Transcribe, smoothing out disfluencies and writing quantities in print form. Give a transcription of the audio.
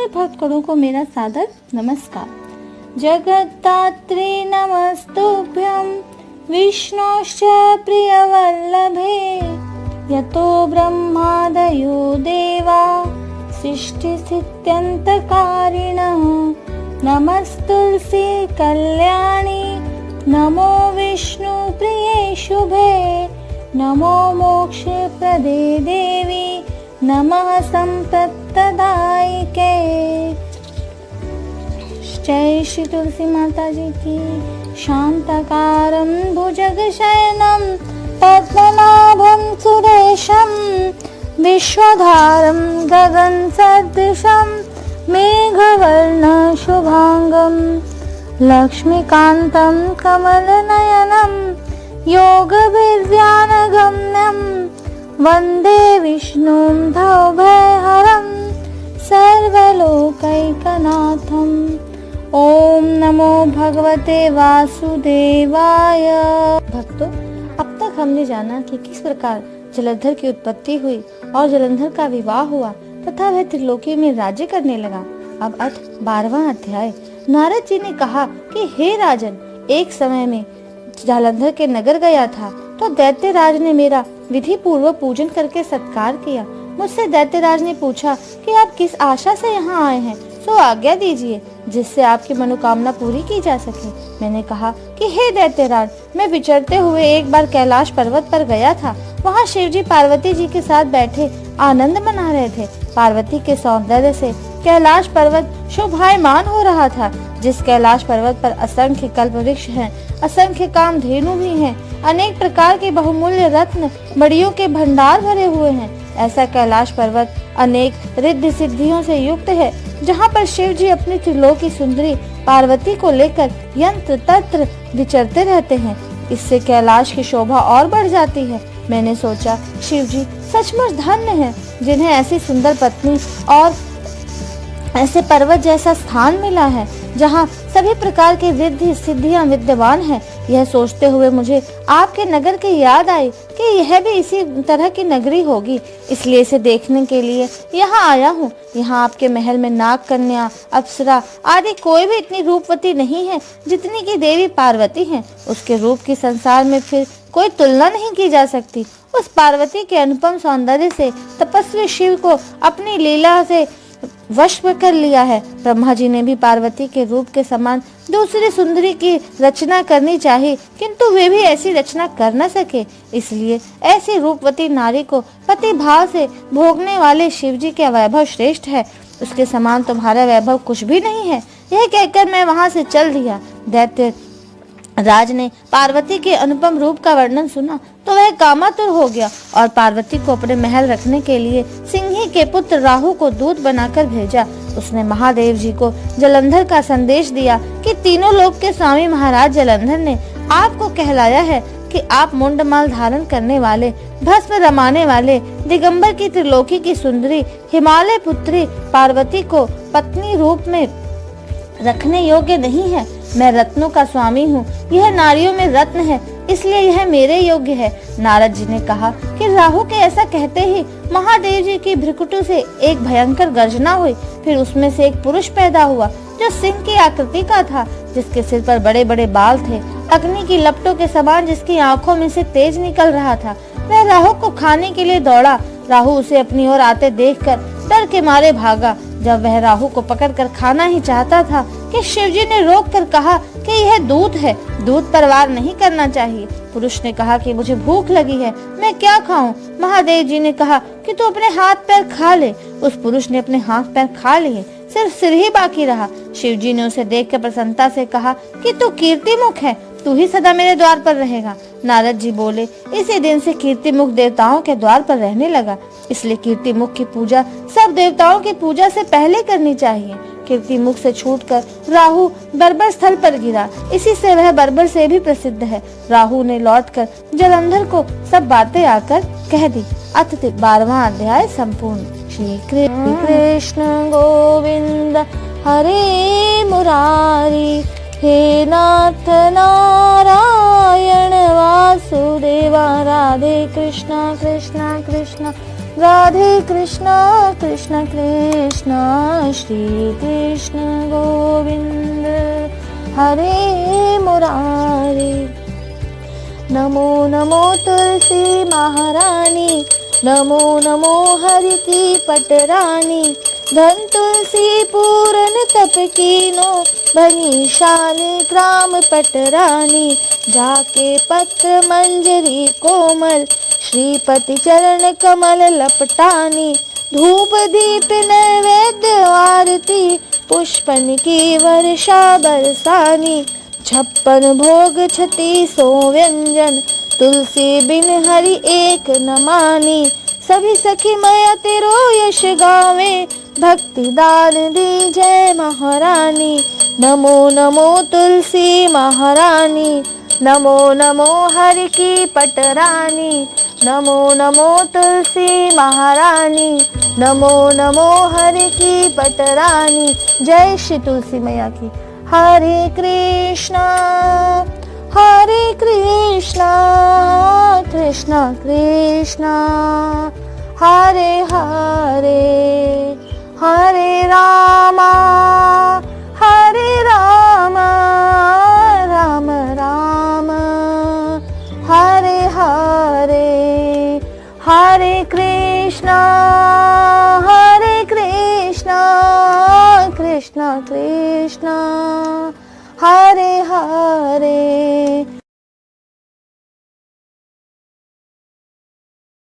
सारे भक्तगणों को मेरा सादर नमस्कार। जगत्तात्रे नमस्तुभ्यं विष्णोश्च प्रियवल्लभे यतो ब्रह्मादयो देवा सृष्टिस्थित्यन्तकारिणः नमस्तुलसी कल्याणी नमो विष्णु प्रिये शुभे नमो मोक्ष प्रदे देवी नमः संपत्तदायिके। जय श्री तुलसी माता जी की। शांताकारं भुजगशयनं पद्मनाभं सुरेशं विश्वधारं गगनसदृशं मेघवर्णं शुभांगं लक्ष्मीकान्तं कमलनयनं योगविद्यानगम्यं वन्दे विष्णुं भवभयहरं सर्वलोकैकनाथम्। ओम नमो भगवते वासुदेवाय। भक्तों, अब तक हमने जाना कि किस प्रकार जलंधर की उत्पत्ति हुई और जलंधर का विवाह हुआ तथा वह त्रिलोकी में राज्य करने लगा। अब 12वां अध्याय। नारद जी ने कहा कि हे राजन, एक समय में जालंधर के नगर गया था तो दैत्यराज ने मेरा विधि पूर्वक पूजन करके सत्कार किया। मुझसे दैत्यराज ने पूछा कि आप किस आशा से यहाँ आए हैं, सो आज्ञा दीजिए जिससे आपकी मनोकामना पूरी की जा सके। मैंने कहा कि हे दैत्यराज, मैं विचरते हुए एक बार कैलाश पर्वत पर गया था। वहाँ शिवजी पार्वती जी के साथ बैठे आनंद मना रहे थे। पार्वती के सौंदर्य से कैलाश पर्वत शोभायमान हो रहा था। जिस कैलाश पर्वत पर असंख्य कल्प वृक्ष हैं, असंख्य कामधेनु भी हैं, अनेक प्रकार के बहुमूल्य रत्न मणियों के भंडार भरे हुए हैं, ऐसा कैलाश पर्वत अनेक रिद्धि सिद्धियों से युक्त है, जहाँ पर शिव जी अपनी त्रिलोकी सुंदरी पार्वती को लेकर यंत्र तंत्र विचरते रहते हैं। इससे कैलाश की शोभा और बढ़ जाती है। मैंने सोचा, शिव जी सचमुच धन्य हैं, जिन्हें ऐसी सुंदर पत्नी और ऐसे पर्वत जैसा स्थान मिला है जहाँ सभी प्रकार के रिद्धि सिद्धियां विद्यमान हैं। यह सोचते हुए मुझे आपके नगर की याद आई कि यह भी इसी तरह की नगरी होगी, इसलिए इसे देखने के लिए यहाँ आया हूँ। यहाँ आपके महल में नाग कन्या, अप्सरा आदि कोई भी इतनी रूपवती नहीं है जितनी की देवी पार्वती है। उसके रूप की संसार में फिर कोई तुलना नहीं की जा सकती। उस पार्वती के अनुपम सौंदर्य से तपस्वी शिव को अपनी लीला से वश में कर लिया है। ब्रह्मा जी ने भी पार्वती के रूप के समान दूसरी सुंदरी की रचना करनी चाहिए, किंतु वे भी ऐसी रचना कर न सके। इसलिए ऐसी रूपवती नारी को पति भाव से भोगने वाले शिव जी का वैभव श्रेष्ठ है। उसके समान तुम्हारा वैभव कुछ भी नहीं है। यह कहकर मैं वहां से चल दिया। दैत्य राज ने पार्वती के अनुपम रूप का वर्णन सुना तो वह कामातुर हो गया और पार्वती को अपने महल रखने के लिए सिंही के पुत्र राहु को दूत बनाकर भेजा। उसने महादेव जी को जलंधर का संदेश दिया कि तीनों लोक के स्वामी महाराज जलंधर ने आपको कहलाया है कि आप मुंडमाल धारण करने वाले, भस्म रमाने वाले, दिगंबर की त्रिलोकी की सुंदरी हिमालय पुत्री पार्वती को पत्नी रूप में रखने योग्य नहीं है। मैं रत्नों का स्वामी हूँ, यह नारियों में रत्न है, इसलिए यह मेरे योग्य है। नारद जी ने कहा कि राहु के ऐसा कहते ही महादेव जी की भ्रिकुटि से एक भयंकर गर्जना हुई। फिर उसमें से एक पुरुष पैदा हुआ जो सिंह की आकृति का था, जिसके सिर पर बड़े बड़े बाल थे, अग्नि की लपटों के समान जिसकी आंखों में से तेज निकल रहा था। वह राहु को खाने के लिए दौड़ा। राहु उसे अपनी ओर आते देखकर डर के मारे भागा। जब वह राहु को पकड़कर खाना ही चाहता था कि शिवजी ने रोककर कहा कि यह दूध है, दूध पर वार नहीं करना चाहिए। पुरुष ने कहा कि मुझे भूख लगी है, मैं क्या खाऊं? महादेव जी ने कहा कि तू अपने हाथ पैर खा ले। उस पुरुष ने अपने हाथ पैर खा लिए, सिर्फ सिर ही बाकी रहा। शिवजी ने उसे देखकर प्रसन्नता से कहा कि तू कीर्तिमुख है, तू ही सदा मेरे द्वार पर रहेगा। नारद जी बोले, इसी दिन से कीर्तिमुख देवताओं के द्वार पर रहने लगा। इसलिए कीर्तिमुख की पूजा सब देवताओं की पूजा से पहले करनी चाहिए। कीर्तिमुख से छूटकर राहु बर्बर स्थल पर गिरा, इसी से वह बर्बर से भी प्रसिद्ध है। राहु ने लौटकर जलंधर को सब बातें आकर कह दी। अथ 12वां अध्याय संपूर्ण। श्री कृष्ण गोविंद हरे मुरारी, हे नाथ नारायण वासुदेवा, राधे कृष्णा कृष्णा कृष्णा राधे कृष्णा कृष्ण कृष्ण श्री कृष्ण गोविंद हरे मुरारी। नमो नमो तुलसी महारानी, नमो नमो हरि की पटरानी। धन तुलसी पूरन तप कीनो, बनी शाली ग्राम पटरानी। जाके पत्र मंजरी कोमल, श्रीपति चरण कमल लपटानी। धूप दीप नैवेद्य आरती, पुष्पन की वर्षा बरसानी। 56 भोग 36 व्यंजन, तुलसी बिन हरि एक न मानी। सभी सखी मैया तेरो यश गावे, भक्ति दान दी जय महारानी। नमो नमो तुलसी महारानी, नमो नमो हरि की पटरानी। नमो नमो तुलसी महारानी, नमो नमो हरि की पटरानी। जय श्री तुलसी मैया की। हरे कृष्णा कृष्णा कृष्णा हरे हरे, हरे रामा राम राम हरे हरे। हरे कृष्णा कृष्णा कृष्णा हरे हरे।